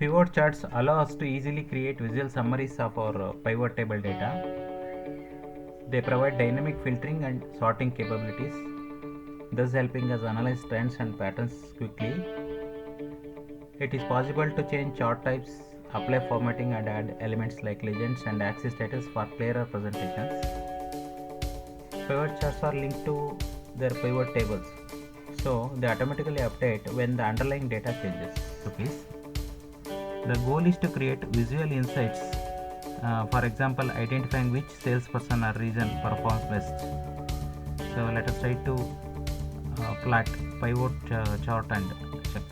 Pivot charts allow us to easily create visual summaries of our pivot table data. They provide dynamic filtering and sorting capabilities, thus helping us analyze trends and patterns quickly. It is possible to change chart types, apply formatting, and add elements like legends and axis status for clearer presentations. Pivot charts are linked to their pivot tables, so they automatically update when the underlying data changes. So please, the goal is to create visual insights, for example, identifying which salesperson or region performs best. So let us try to plot pivot chart and check.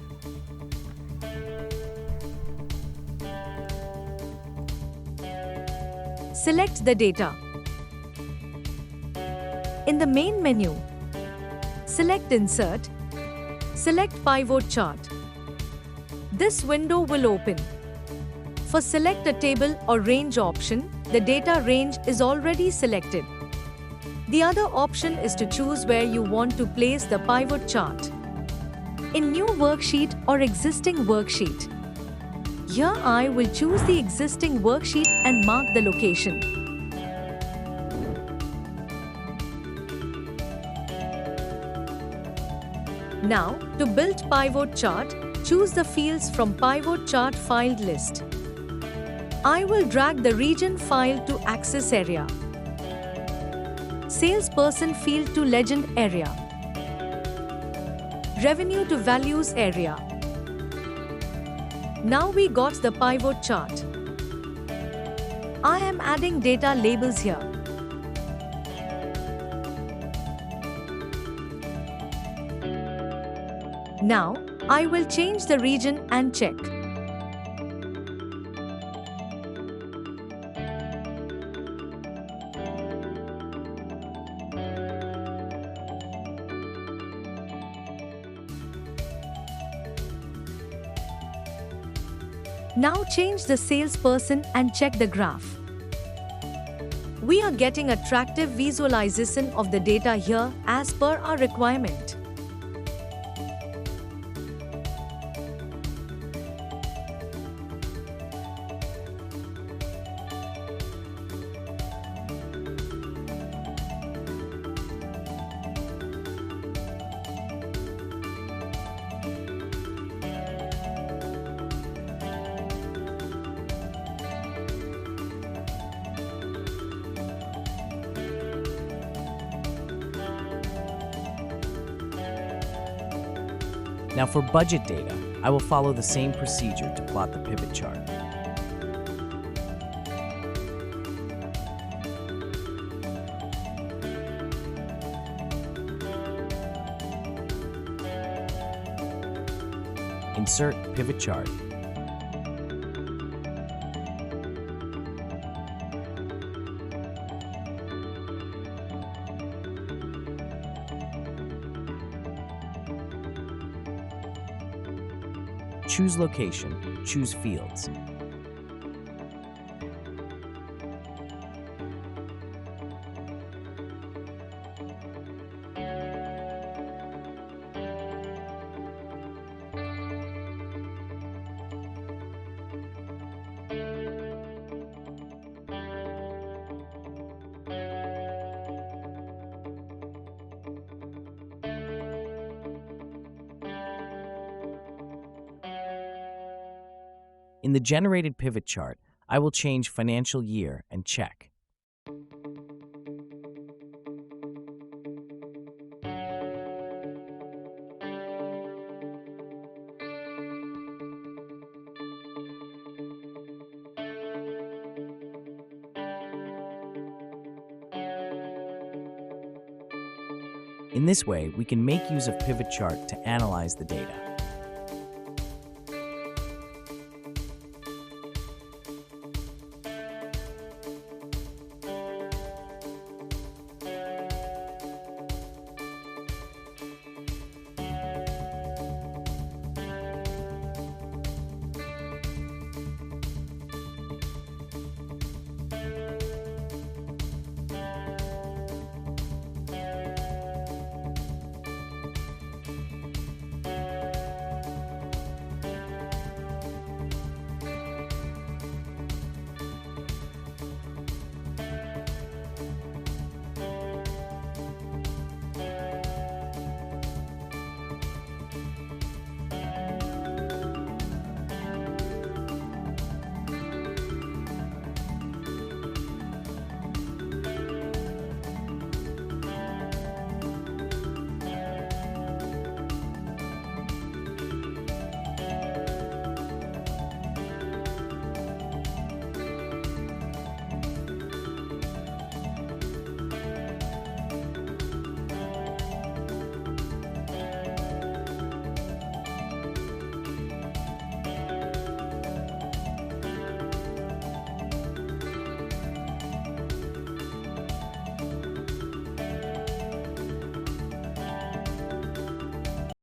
Select the data. In the main menu, select Insert, select Pivot Chart. This window will open. For select a table or range option, the data range is already selected. The other option is to choose where you want to place the pivot chart. In New Worksheet or Existing Worksheet. Here I will choose the existing worksheet and mark the location. Now, to build pivot chart, choose the fields from pivot chart filed list. I will drag the region file to axis area. Salesperson field to legend area. Revenue to values area. Now we got the pivot chart. I am adding data labels here. Now, I will change the region and check. Now change the salesperson and check the graph. We are getting attractive visualization of the data here as per our requirement. Now for budget data, I will follow the same procedure to plot the pivot chart. Insert pivot chart. Choose location, choose fields. In the generated pivot chart, I will change financial year and check. In this way, we can make use of pivot chart to analyze the data.